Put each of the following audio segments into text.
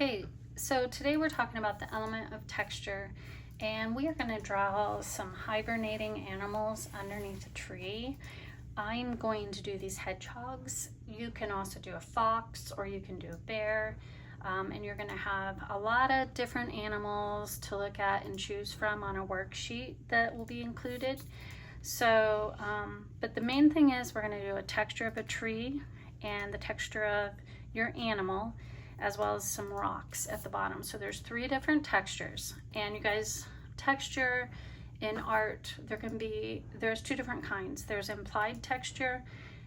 Okay, so today we're talking about the element of texture, and we are going to draw some hibernating animals underneath a tree. I'm going to do these hedgehogs. You can also do a fox, or you can do a bear, and you're going to have a lot of different animals to look at and choose from on a worksheet that will be included. So, but the main thing is we're going to do a texture of a tree and the texture of your animal, as well as some rocks at the bottom. So there's 3 different textures, and you guys, texture in art, there's 2 different kinds. There's implied texture,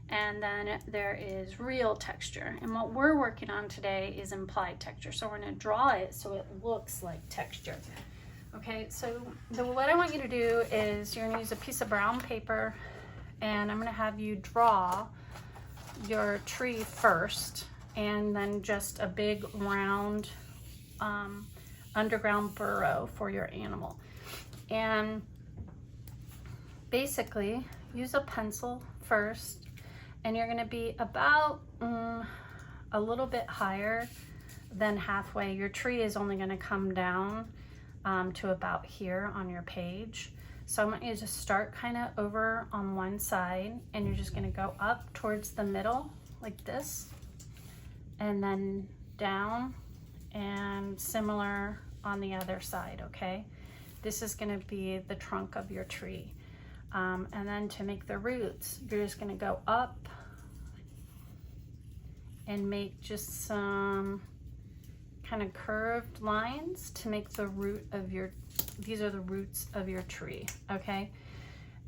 and then there is real texture. And what we're working on today is implied texture. So we're gonna draw it so it looks like texture. Okay, so what I want you to do is you're gonna use a piece of brown paper, and I'm gonna have you draw your tree first, and then just a big round underground burrow for your animal. And basically use a pencil first, and you're going to be about a little bit higher than halfway. Your tree is only going to come down to about here on your page. So I want you to start kind of over on one side, and you're just going to go up towards the middle like this, and then down, and similar on the other side. Okay, this is going to be the trunk of your tree, and then to make the roots, you're just going to go up and make just some kind of curved lines to make the root of your, these are the roots of your tree. Okay,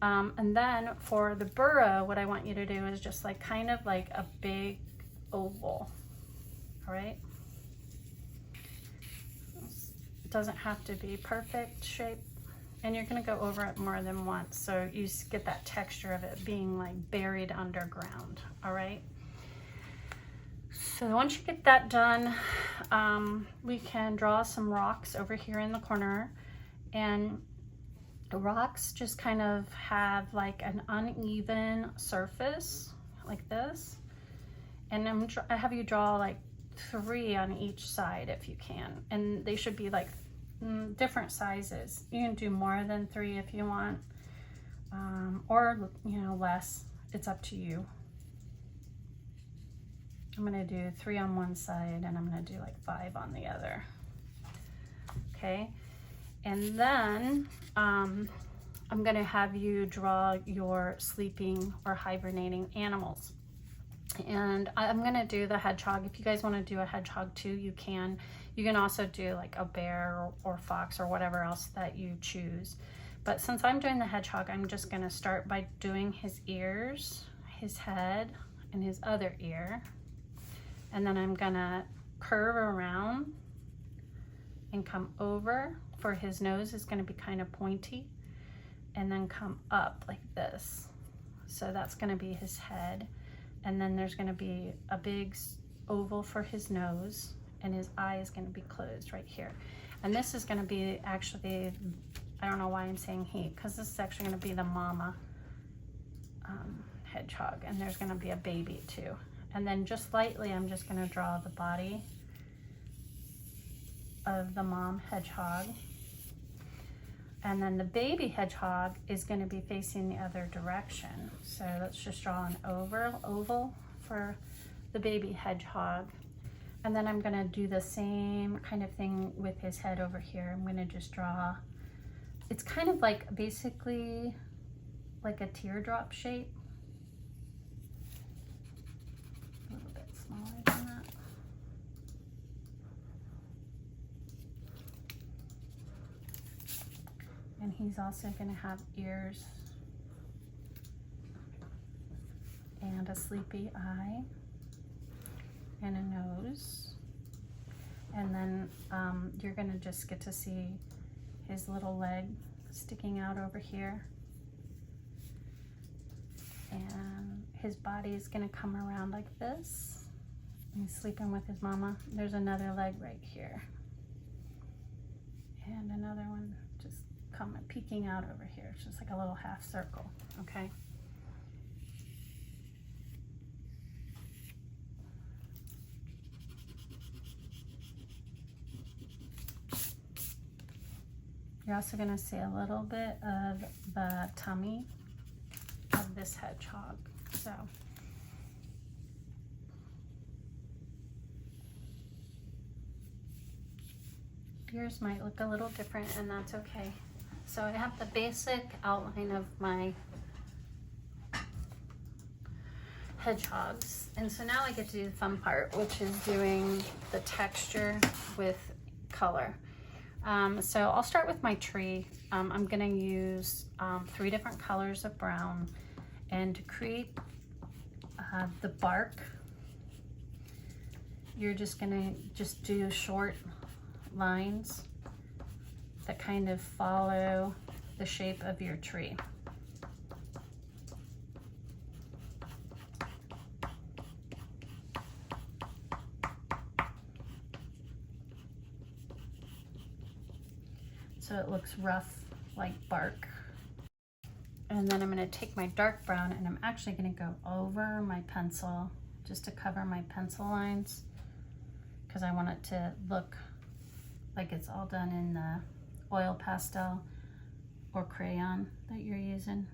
and then for the burrow, what I want you to do is just like kind of like a big oval. All right, it doesn't have to be perfect shape, and you're going to go over it more than once so you get that texture of it being like buried underground. All right, so once you get that done, we can draw some rocks over here in the corner, and the rocks just kind of have like an uneven surface like this, and I have you draw like 3 on each side if you can, and they should be like different sizes. You can do more than 3 if you want, or less. It's up to you. I'm gonna do 3 on one side, and I'm gonna do like 5 on the other. Okay, and then I'm gonna have you draw your sleeping or hibernating animals. And I'm gonna do the hedgehog. If you guys want to do a hedgehog too, you can. You can also do like a bear or fox or whatever else that you choose. But since I'm doing the hedgehog, I'm just gonna start by doing his ears, his head, and his other ear. And then I'm gonna curve around and come over, for his nose is gonna be kind of pointy, and then come up like this. So that's gonna be his head. And then there's going to be a big oval for his nose, and his eye is going to be closed right here. And this is going to be actually, I don't know why I'm saying he, because this is actually going to be the mama hedgehog, and there's going to be a baby too. And then just lightly, I'm just going to draw the body of the mom hedgehog. And then the baby hedgehog is going to be facing the other direction. So let's just draw an oval for the baby hedgehog. And then I'm going to do the same kind of thing with his head over here. I'm going to just draw, it's kind of like basically like a teardrop shape. A little bit smaller than that. And he's also going to have ears and a sleepy eye and a nose. And then you're going to just get to see his little leg sticking out over here. And his body is going to come around like this. He's sleeping with his mama. There's another leg right here. And another one just peeking out over here. It's just like a little half circle. Okay, You're also going to see a little bit of the tummy of this hedgehog. So yours might look a little different, and that's okay. So I have the basic outline of my hedgehogs, and so now I get to do the fun part, which is doing the texture with color. So I'll start with my tree. I'm going to use 3 different colors of brown, and to create the bark, you're just going to do short lines that kind of follow the shape of your tree. So it looks rough like bark. And then I'm going to take my dark brown, and I'm actually going to go over my pencil just to cover my pencil lines, because I want it to look like it's all done in the oil pastel or crayon that you're using.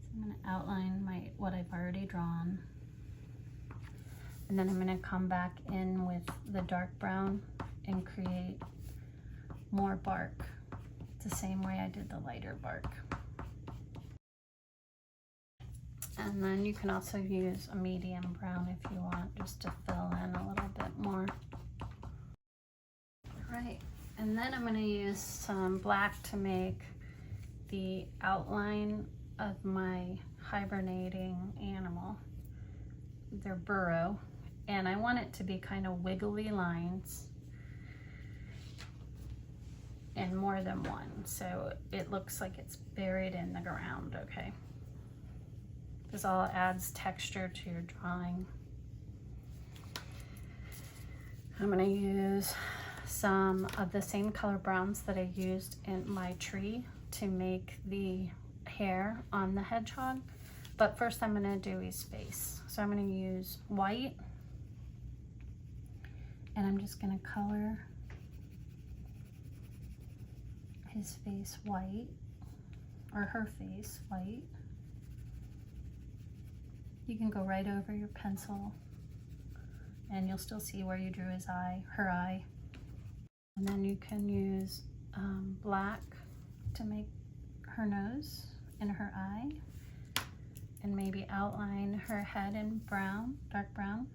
So I'm going to outline what I've already drawn, and then I'm going to come back in with the dark brown and create more bark the same way I did the lighter bark. And then you can also use a medium brown if you want, just to fill in a little bit more. Right, and then I'm going to use some black to make the outline of my hibernating animal, their burrow, and I want it to be kind of wiggly lines, and more than one, so it looks like it's buried in the ground, okay? This all adds texture to your drawing. I'm gonna use some of the same color browns that I used in my tree to make the hair on the hedgehog, but first I'm gonna do his face. So I'm gonna use white, and I'm just gonna color his face white, or her face white. You can go right over your pencil and you'll still see where you drew his eye, her eye. And then you can use black to make her nose and her eye, and maybe outline her head in brown, dark brown.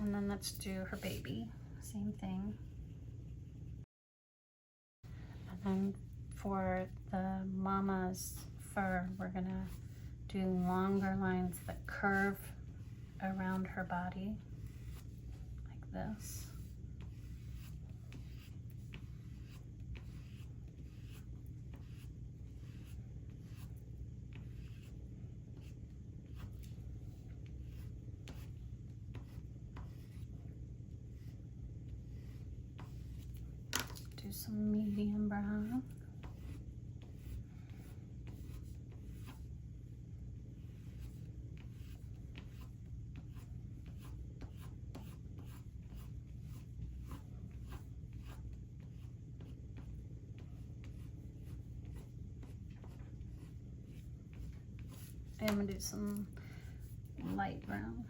And then let's do her baby, same thing. And then for the mama's fur, we're gonna do longer lines that curve around her body, like this. Do some medium brown. I'm gonna do some light brown.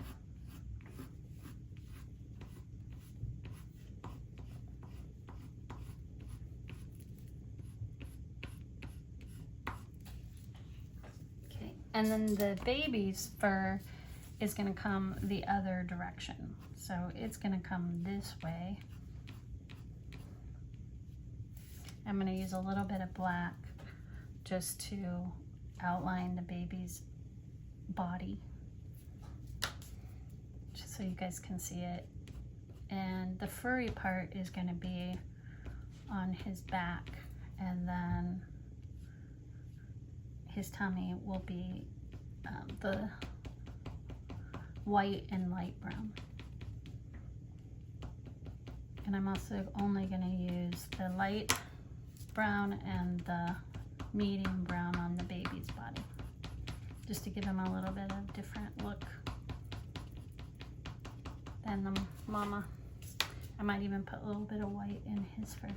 Okay, and then the baby's fur is gonna come the other direction. So it's gonna come this way. I'm gonna use a little bit of black just to outline the baby's body, just so you guys can see it. And the furry part is going to be on his back, and then his tummy will be the white and light brown. And I'm also only going to use the light brown and the medium brown on the baby's body, just to give him a little bit of different look. and the mama. I might even put a little bit of white in his fur.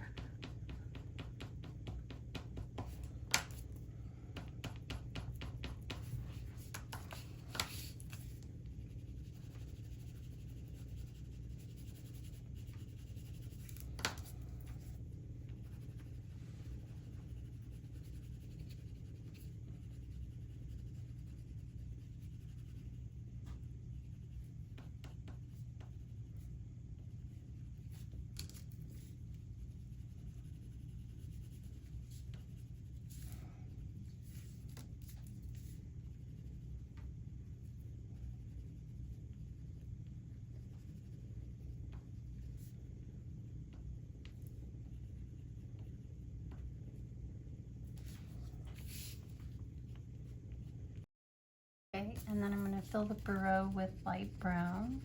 Okay, and then I'm going to fill the burrow with light brown.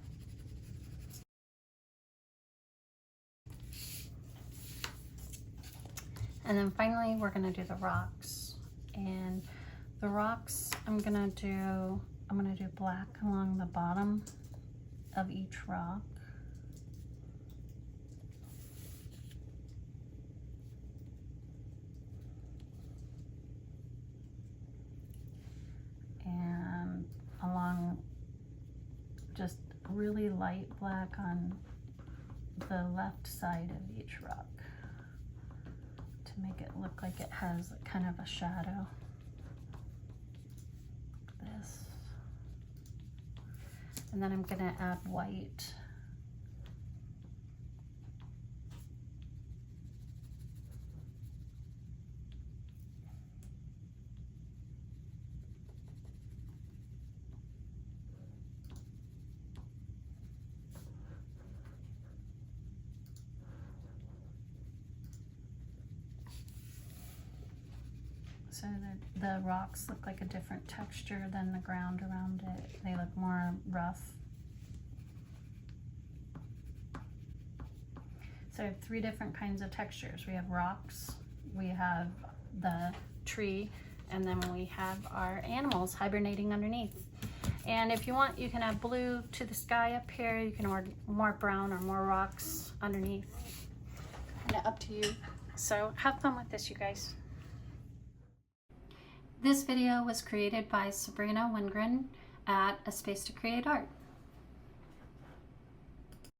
And then finally we're going to do the rocks. And the rocks I'm going to do black along the bottom of each rock. And along just really light black on the left side of each rock to make it look like it has kind of a shadow. This. And then I'm going to add white. So the rocks look like a different texture than the ground around it. They look more rough. So I have 3 different kinds of textures. We have rocks, we have the tree, and then we have our animals hibernating underneath. And if you want, you can add blue to the sky up here. You can add more brown or more rocks underneath. Kind of up to you. So have fun with this, you guys. This video was created by Sabrina Wingren at A Space to Create Art.